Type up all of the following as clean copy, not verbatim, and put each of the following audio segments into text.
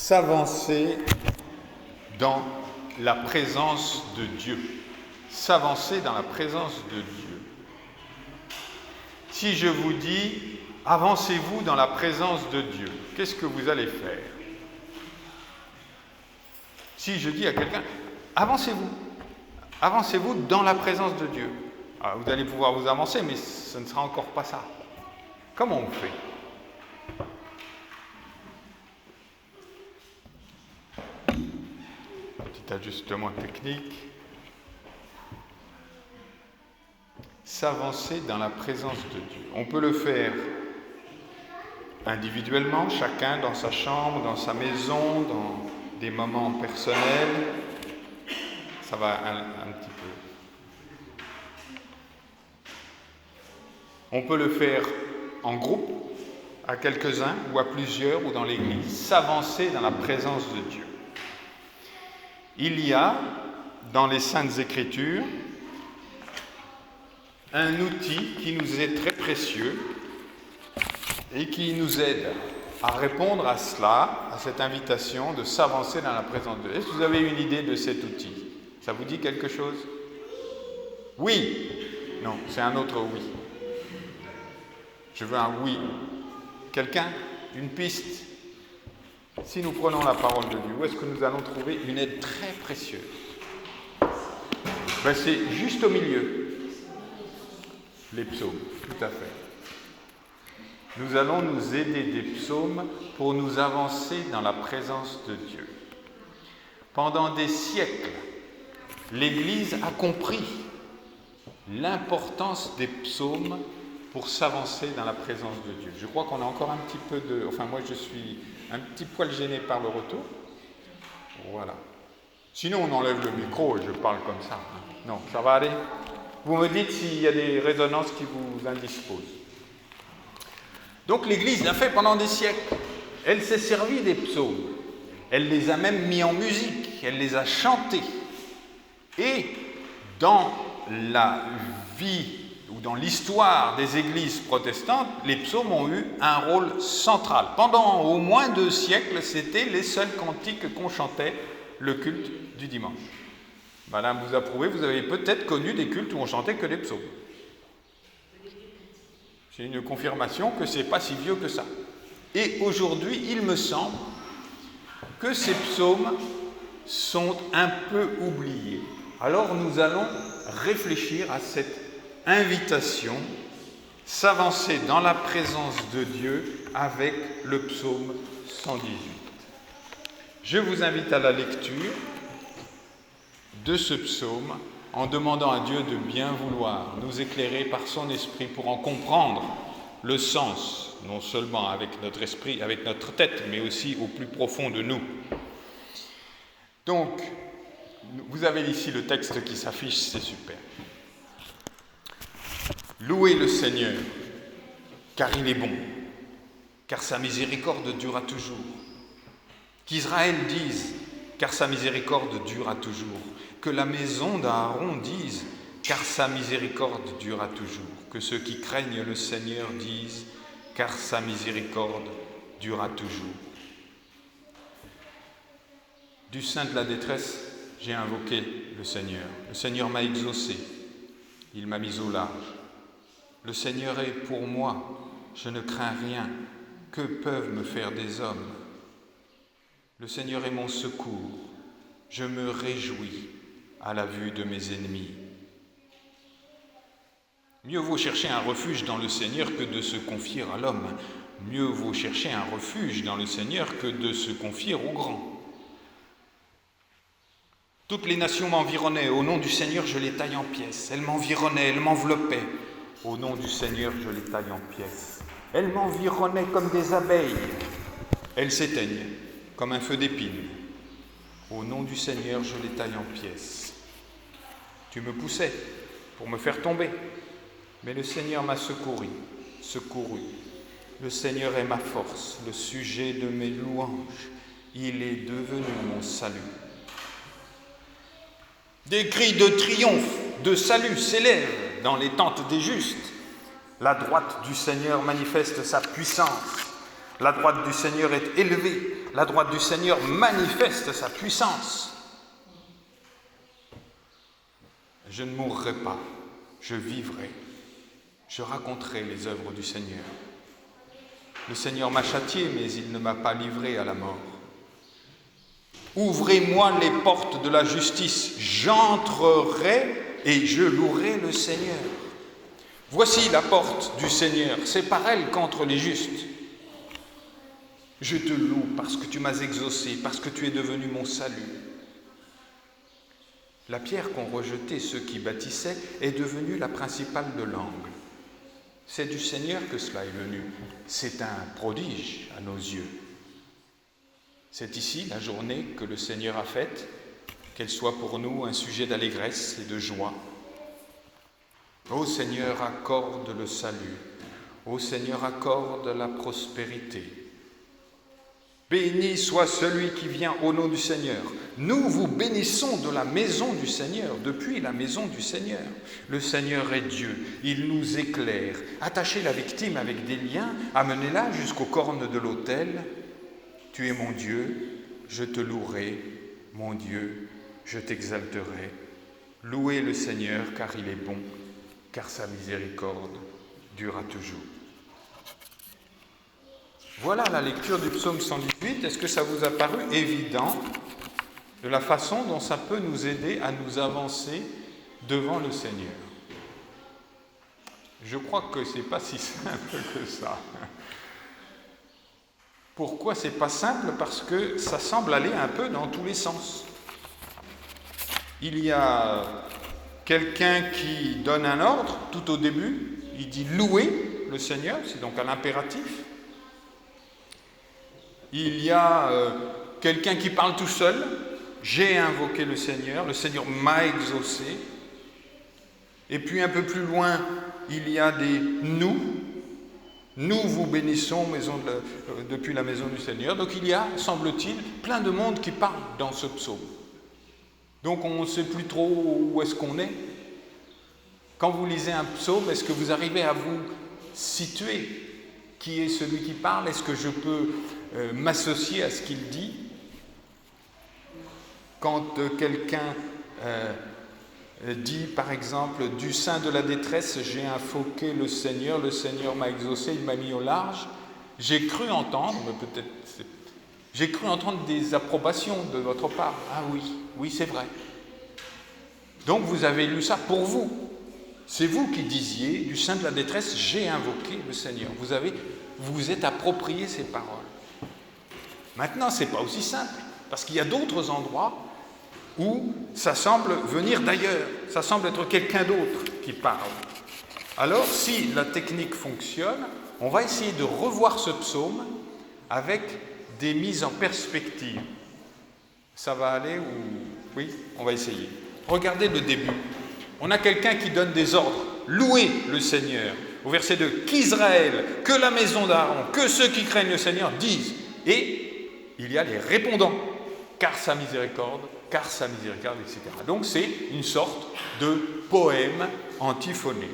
S'avancer dans la présence de Dieu. S'avancer dans la présence de Dieu. Si je vous dis, avancez-vous dans la présence de Dieu, qu'est-ce que vous allez faire? Si je dis à quelqu'un, avancez-vous dans la présence de Dieu. Alors, vous allez pouvoir vous avancer, mais ce ne sera encore pas ça. Comment on fait? Petit ajustement technique. S'avancer dans la présence de Dieu. On peut le faire individuellement, chacun dans sa chambre, dans sa maison, dans des moments personnels. Ça va un petit peu. On peut le faire en groupe, à quelques-uns ou à plusieurs ou dans l'église. S'avancer dans la présence de Dieu. Il y a dans les Saintes Écritures un outil qui nous est très précieux et qui nous aide à répondre à cela, à cette invitation de s'avancer dans la présence de Dieu. Est-ce que vous avez une idée de cet outil? Ça vous dit quelque chose? Oui? Non, c'est un autre oui. Je veux un oui. Quelqu'un? Une piste? Si nous prenons la parole de Dieu, où est-ce que nous allons trouver une aide très précieuse? C'est juste au milieu. Les psaumes, tout à fait. Nous allons nous aider des psaumes pour nous avancer dans la présence de Dieu. Pendant des siècles, l'Église a compris l'importance des psaumes pour s'avancer dans la présence de Dieu. Je crois qu'on a encore un petit peu de... Enfin, moi, je suis un petit poil gêné par le retour. Voilà. Sinon, on enlève le micro et je parle comme ça. Non, ça va aller? Vous me dites s'il y a des résonances qui vous indisposent. Donc l'Église l'a fait pendant des siècles. Elle s'est servie des psaumes. Elle les a même mis en musique. Elle les a chantés. Et dans la vie ou dans l'histoire des églises protestantes, les psaumes ont eu un rôle central. Pendant au moins 2 siècles, c'était les seuls cantiques qu'on chantait le culte du dimanche. Madame vous a prouvé, vous avez peut-être connu des cultes où on chantait que des psaumes. C'est une confirmation que ce n'est pas si vieux que ça. Et aujourd'hui, il me semble que ces psaumes sont un peu oubliés. Alors nous allons réfléchir à cette invitation, s'avancer dans la présence de Dieu avec le psaume 118. Je vous invite à la lecture de ce psaume en demandant à Dieu de bien vouloir nous éclairer par son esprit pour en comprendre le sens, non seulement avec notre esprit, avec notre tête, mais aussi au plus profond de nous. Donc, vous avez ici le texte qui s'affiche, c'est super. Louez le Seigneur, car il est bon, car sa miséricorde durera toujours. Qu'Israël dise, car sa miséricorde durera toujours. Que la maison d'Aaron dise, car sa miséricorde durera toujours. Que ceux qui craignent le Seigneur disent, car sa miséricorde durera toujours. Du sein de la détresse, j'ai invoqué le Seigneur. Le Seigneur m'a exaucé. Il m'a mis au large. Le Seigneur est pour moi. Je ne crains rien. Que peuvent me faire des hommes? Le Seigneur est mon secours. Je me réjouis à la vue de mes ennemis. Mieux vaut chercher un refuge dans le Seigneur que de se confier à l'homme. Mieux vaut chercher un refuge dans le Seigneur que de se confier aux grands. Toutes les nations m'environnaient. Au nom du Seigneur, je les taille en pièces. Elles m'environnaient, elles m'enveloppaient. Au nom du Seigneur, je les taille en pièces. Elles m'environnaient comme des abeilles. Elles s'éteignent comme un feu d'épine. Au nom du Seigneur, je les taille en pièces. Tu me poussais pour me faire tomber, mais le Seigneur m'a secouru. Le Seigneur est ma force, le sujet de mes louanges. Il est devenu mon salut. Des cris de triomphe, de salut s'élèvent dans les tentes des justes. La droite du Seigneur manifeste sa puissance. La droite du Seigneur est élevée. la droite du Seigneur manifeste sa puissance. Je ne mourrai pas, je vivrai, je raconterai les œuvres du Seigneur. Le Seigneur m'a châtié, mais il ne m'a pas livré à la mort. Ouvrez-moi les portes de la justice, j'entrerai et je louerai le Seigneur. Voici la porte du Seigneur, c'est par elle qu'entrent les justes. Je te loue parce que tu m'as exaucé, parce que tu es devenu mon salut. La pierre qu'ont rejetée ceux qui bâtissaient est devenue la principale de l'angle. C'est du Seigneur que cela est venu. C'est un prodige à nos yeux. C'est ici la journée que le Seigneur a faite, qu'elle soit pour nous un sujet d'allégresse et de joie. Ô Seigneur, accorde le salut. Ô Seigneur, accorde la prospérité. Béni soit celui qui vient au nom du Seigneur. Nous vous bénissons de la maison du Seigneur, depuis la maison du Seigneur. Le Seigneur est Dieu, il nous éclaire. Attachez la victime avec des liens, amenez-la jusqu'aux cornes de l'autel. Tu es mon Dieu, je te louerai, mon Dieu, je t'exalterai. Louez le Seigneur car il est bon, car sa miséricorde durera toujours. Voilà la lecture du psaume 118. Est-ce que ça vous a paru évident de la façon dont ça peut nous aider à nous avancer devant le Seigneur? Je crois que ce n'est pas si simple que ça. Pourquoi c'est pas simple? Parce que ça semble aller un peu dans tous les sens. Il y a quelqu'un qui donne un ordre tout au début, il dit louer le Seigneur, c'est donc à l'impératif. Il y a quelqu'un qui parle tout seul, j'ai invoqué le Seigneur m'a exaucé. Et puis un peu plus loin, il y a des nous vous bénissons depuis la maison du Seigneur. Donc il y a, semble-t-il, plein de monde qui parle dans ce psaume. Donc on ne sait plus trop où est-ce qu'on est. Quand vous lisez un psaume, est-ce que vous arrivez à vous situer? Qui est celui qui parle? Est-ce que je peux m'associer à ce qu'il dit? Quand quelqu'un dit, par exemple, du sein de la détresse, j'ai invoqué le Seigneur m'a exaucé, il m'a mis au large. J'ai cru entendre, mais j'ai cru entendre des approbations de votre part. Ah oui, c'est vrai. Donc vous avez lu ça pour vous. C'est vous qui disiez, du sein de la détresse, j'ai invoqué le Seigneur. Vous vous êtes approprié ces paroles. Maintenant, ce n'est pas aussi simple, parce qu'il y a d'autres endroits où ça semble venir d'ailleurs, ça semble être quelqu'un d'autre qui parle. Alors, si la technique fonctionne, on va essayer de revoir ce psaume avec des mises en perspective. Ça va aller ou... Oui, on va essayer. Regardez le début. On a quelqu'un qui donne des ordres. Louez le Seigneur. Au verset 2, qu'Israël, que la maison d'Aaron, que ceux qui craignent le Seigneur disent. Et il y a les répondants. Car sa miséricorde, etc. Donc c'est une sorte de poème antiphoné.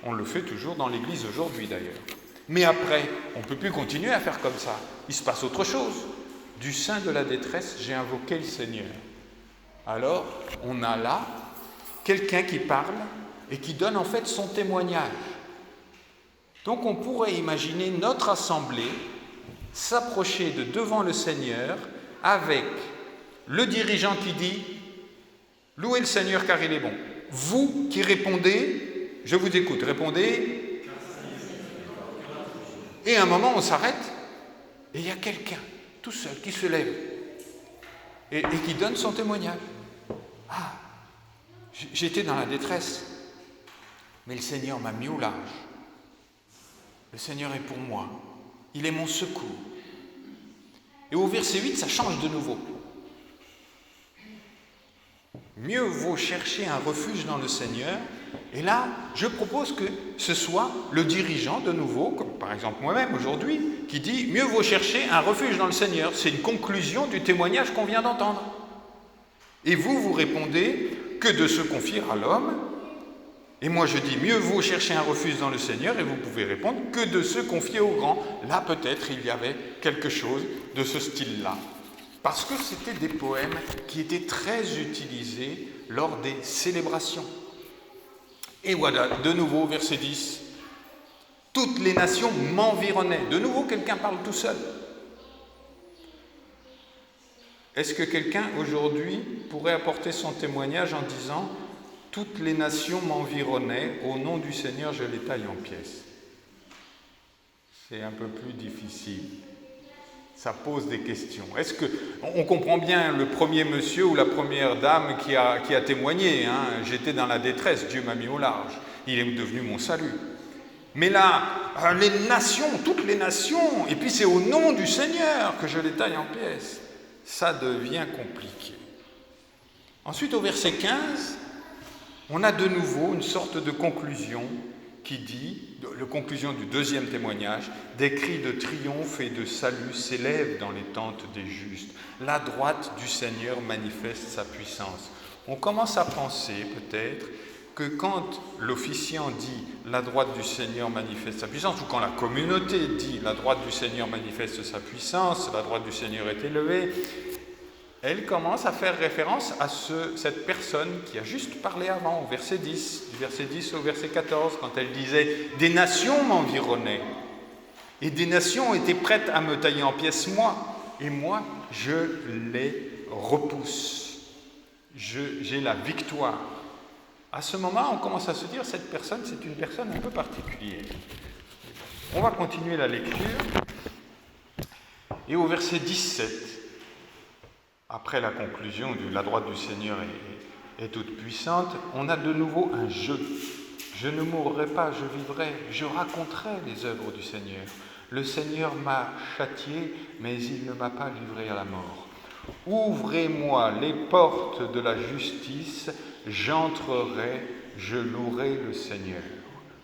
On le fait toujours dans l'Église aujourd'hui d'ailleurs. Mais après, on ne peut plus continuer à faire comme ça. Il se passe autre chose. Du sein de la détresse, j'ai invoqué le Seigneur. Alors, on a là quelqu'un qui parle et qui donne en fait son témoignage. Donc on pourrait imaginer notre assemblée s'approcher de devant le Seigneur avec le dirigeant qui dit « Louez le Seigneur car il est bon ». Vous qui répondez, je vous écoute, répondez. Et à un moment on s'arrête et il y a quelqu'un tout seul qui se lève et qui donne son témoignage. Ah, j'étais dans la détresse, mais le Seigneur m'a mis au large. Le Seigneur est pour moi, il est mon secours. Et au verset 8, ça change de nouveau. Mieux vaut chercher un refuge dans le Seigneur. Et là, je propose que ce soit le dirigeant de nouveau, comme par exemple moi-même aujourd'hui, qui dit « Mieux vaut chercher un refuge dans le Seigneur ». C'est une conclusion du témoignage qu'on vient d'entendre. Et vous répondez que de se confier à l'homme Et moi je dis, mieux vaut chercher un refuge dans le Seigneur, et vous pouvez répondre, que de se confier aux grands. Là peut-être il y avait quelque chose de ce style-là. Parce que c'était des poèmes qui étaient très utilisés lors des célébrations. Et voilà, de nouveau, verset 10. Toutes les nations m'environnaient. De nouveau, quelqu'un parle tout seul. Est-ce que quelqu'un aujourd'hui pourrait apporter son témoignage en disant « Toutes les nations m'environnaient, au nom du Seigneur je les taille en pièces ». C'est un peu plus difficile. Ça pose des questions. Est-ce que on comprend bien le premier monsieur ou la première dame qui a témoigné, hein, j'étais dans la détresse, Dieu m'a mis au large, il est devenu mon salut. Mais là, les nations, toutes les nations, et puis c'est au nom du Seigneur que je les taille en pièces. Ça devient compliqué. Ensuite, au verset 15, on a de nouveau une sorte de conclusion qui dit, la conclusion du deuxième témoignage, des cris de triomphe et de salut s'élèvent dans les tentes des justes. La droite du Seigneur manifeste sa puissance. On commence à penser peut-être que quand l'officiant dit « la droite du Seigneur manifeste sa puissance » ou quand la communauté dit « la droite du Seigneur manifeste sa puissance », la droite du Seigneur est élevée, elle commence à faire référence à cette personne qui a juste parlé avant, au verset 10, du verset 10 au verset 14, quand elle disait « Des nations m'environnaient, et des nations étaient prêtes à me tailler en pièces, et moi, je les repousse. J'ai la victoire. » À ce moment, on commence à se dire, cette personne, c'est une personne un peu particulière. On va continuer la lecture, et au verset 17, après la conclusion de la droite du Seigneur est toute puissante, on a de nouveau un je. Je ne mourrai pas, je vivrai, je raconterai les œuvres du Seigneur. Le Seigneur m'a châtié, mais il ne m'a pas livré à la mort. Ouvrez-moi les portes de la justice, j'entrerai, je louerai le Seigneur.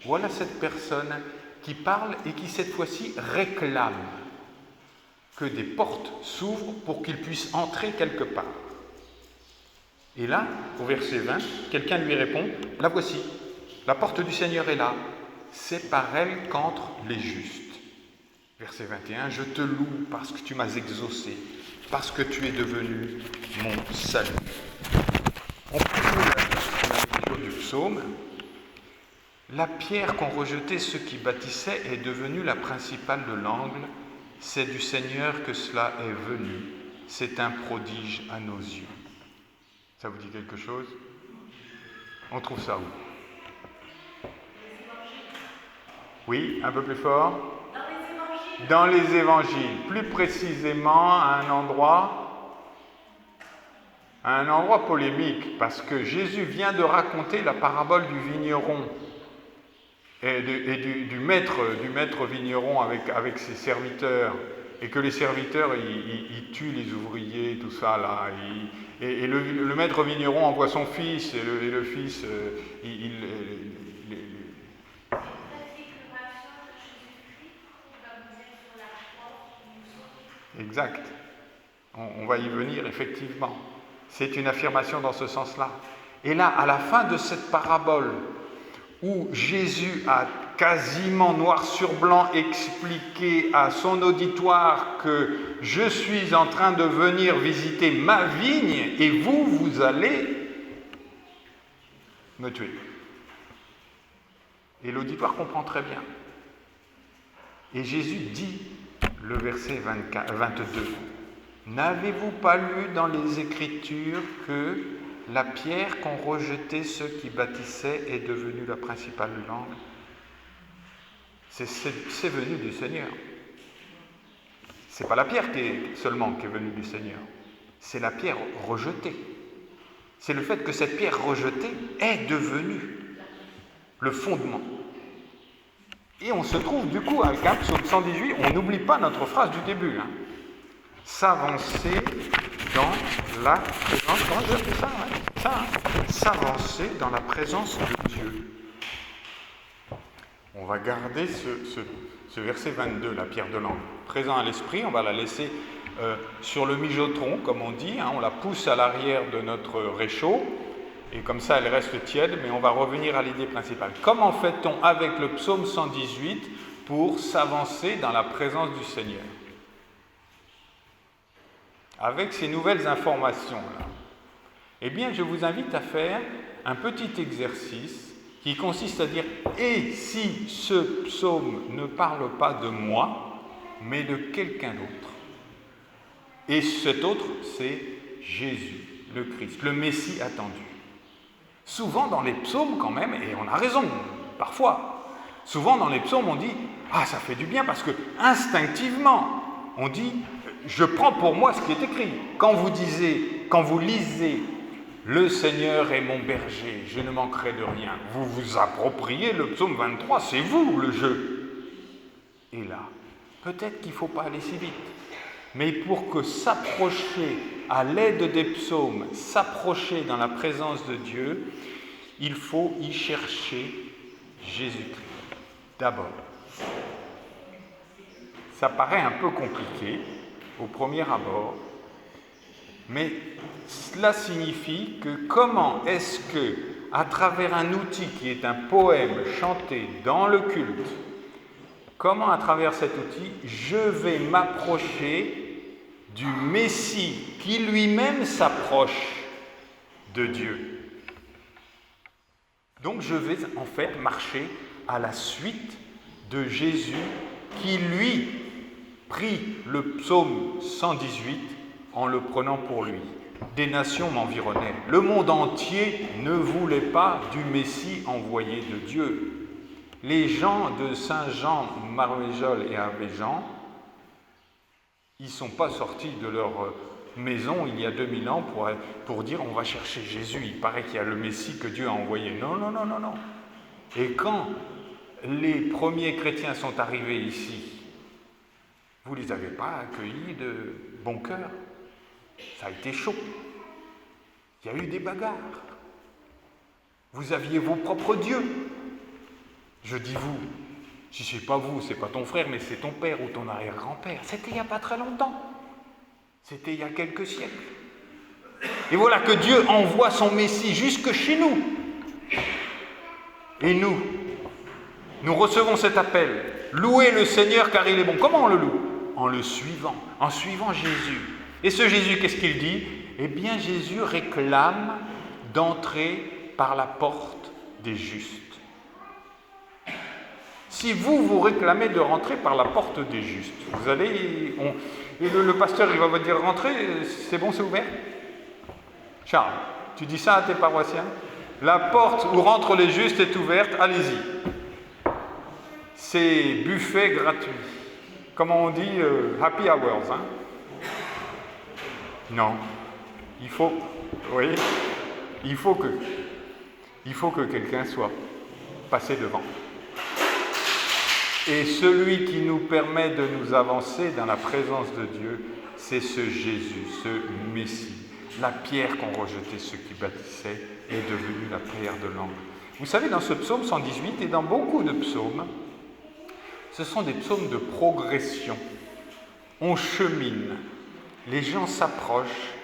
Voilà cette personne qui parle et qui cette fois-ci réclame que des portes s'ouvrent pour qu'il puisse entrer quelque part. Et là, au verset 20, quelqu'un lui répond, « La voici, la porte du Seigneur est là, c'est par elle qu'entrent les justes. » Verset 21, « Je te loue parce que tu m'as exaucé, parce que tu es devenu mon salut. » On continue la lecture du psaume. « La pierre qu'ont rejetée ceux qui bâtissaient est devenue la principale de l'angle. C'est du Seigneur que cela est venu. C'est un prodige à nos yeux. » Ça vous dit quelque chose? On trouve ça où? Oui, un peu plus fort. Dans les évangiles. Plus précisément à un endroit polémique, parce que Jésus vient de raconter la parabole du vigneron et du maître vigneron avec ses serviteurs, et que les serviteurs, ils tuent les ouvriers, tout ça, là. Et le maître vigneron envoie son fils, et le fils, Exact. On va y venir, effectivement. C'est une affirmation dans ce sens-là. Et là, à la fin de cette parabole, où Jésus a quasiment noir sur blanc expliqué à son auditoire que je suis en train de venir visiter ma vigne et vous allez me tuer. Et l'auditoire comprend très bien. Et Jésus dit, le verset 22, « N'avez-vous pas lu dans les Écritures que la pierre qu'ont rejetée ceux qui bâtissaient est devenue la principale de l'angle ?» C'est venu du Seigneur. C'est pas la pierre qui est venue du Seigneur. C'est la pierre rejetée. C'est le fait que cette pierre rejetée est devenue le fondement. Et on se trouve du coup avec un psaume 118, on n'oublie pas notre phrase du début. Hein. S'avancer dans la présence, comment je fais ça, ouais, ça hein. S'avancer dans la présence de Dieu. On va garder ce verset 22, la pierre de l'angle, présent à l'esprit, on va la laisser sur le mijotron, comme on dit, hein, on la pousse à l'arrière de notre réchaud, et comme ça elle reste tiède, mais on va revenir à l'idée principale. Comment fait-on avec le psaume 118 pour s'avancer dans la présence du Seigneur? Avec ces nouvelles informations-là, eh bien, je vous invite à faire un petit exercice qui consiste à dire « Et si ce psaume ne parle pas de moi, mais de quelqu'un d'autre ?» Et cet autre, c'est Jésus, le Christ, le Messie attendu. Souvent dans les psaumes quand même, et on a raison, parfois, souvent dans les psaumes on dit « Ah, ça fait du bien parce que instinctivement, on dit « Je prends pour moi ce qui est écrit. » Quand vous lisez « Le Seigneur est mon berger, je ne manquerai de rien », vous vous appropriez le psaume 23, c'est vous le jeu. Et là, peut-être qu'il ne faut pas aller si vite. Mais pour que s'approcher à l'aide des psaumes, s'approcher dans la présence de Dieu, il faut y chercher Jésus-Christ. D'abord, ça paraît un peu compliqué au premier abord, mais cela signifie que comment est-ce que, à travers un outil qui est un poème chanté dans le culte, comment à travers cet outil, je vais m'approcher du Messie qui lui-même s'approche de Dieu. Donc je vais en fait marcher à la suite de Jésus qui lui prit le psaume 118 en le prenant pour lui. Des nations m'environnaient. Le monde entier ne voulait pas du Messie envoyé de Dieu. Les gens de Saint-Jean, Maréjol et Abéjan, ils ne sont pas sortis de leur maison il y a 2000 ans pour dire on va chercher Jésus, il paraît qu'il y a le Messie que Dieu a envoyé. Non, non, non, non, non. Et quand les premiers chrétiens sont arrivés ici, vous ne les avez pas accueillis de bon cœur. Ça a été chaud. Il y a eu des bagarres. Vous aviez vos propres dieux. Je dis vous. Si ce n'est pas vous, ce n'est pas ton frère, mais c'est ton père ou ton arrière-grand-père. C'était il n'y a pas très longtemps. C'était il y a quelques siècles. Et voilà que Dieu envoie son Messie jusque chez nous. Et nous recevons cet appel. Louez le Seigneur car il est bon. Comment on le loue? En le suivant, en suivant Jésus. Et ce Jésus, qu'est-ce qu'il dit? Eh bien, Jésus réclame d'entrer par la porte des justes. Si vous réclamez de rentrer par la porte des justes, vous allez... Et le pasteur, il va vous dire, rentrez, c'est bon, c'est ouvert? Charles, tu dis ça à tes paroissiens? La porte où rentrent les justes est ouverte, allez-y. C'est buffet gratuit. Comment on dit, happy hours, hein? Non. Il faut que quelqu'un soit passé devant. Et celui qui nous permet de nous avancer dans la présence de Dieu, c'est ce Jésus, ce Messie. La pierre qu'ont rejetée ceux qui bâtissaient est devenue la pierre de l'angle. Vous savez, dans ce psaume 118 et dans beaucoup de psaumes, ce sont des psaumes de progression. On chemine, les gens s'approchent,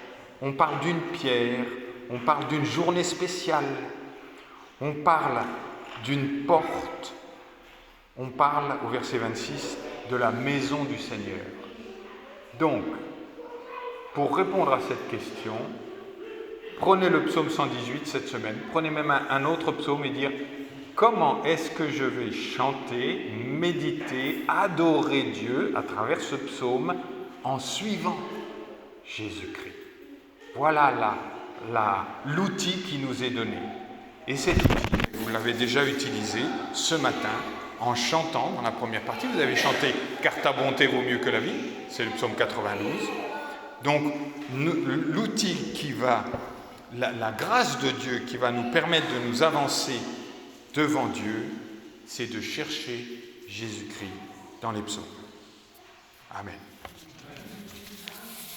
on parle d'une pierre, on parle d'une journée spéciale, on parle d'une porte, on parle, au verset 26, de la maison du Seigneur. Donc, pour répondre à cette question, prenez le psaume 118 cette semaine, prenez même un autre psaume et dire comment est-ce que je vais chanter, méditer, adorer Dieu à travers ce psaume en suivant Jésus-Christ. Voilà l'outil qui nous est donné. Et cet outil, vous l'avez déjà utilisé ce matin en chantant dans la première partie. Vous avez chanté « Car ta bonté vaut mieux que la vie », c'est le psaume 92. Donc, l'outil qui va, la grâce de Dieu qui va nous permettre de nous avancer devant Dieu, c'est de chercher Jésus-Christ dans les psaumes. Amen.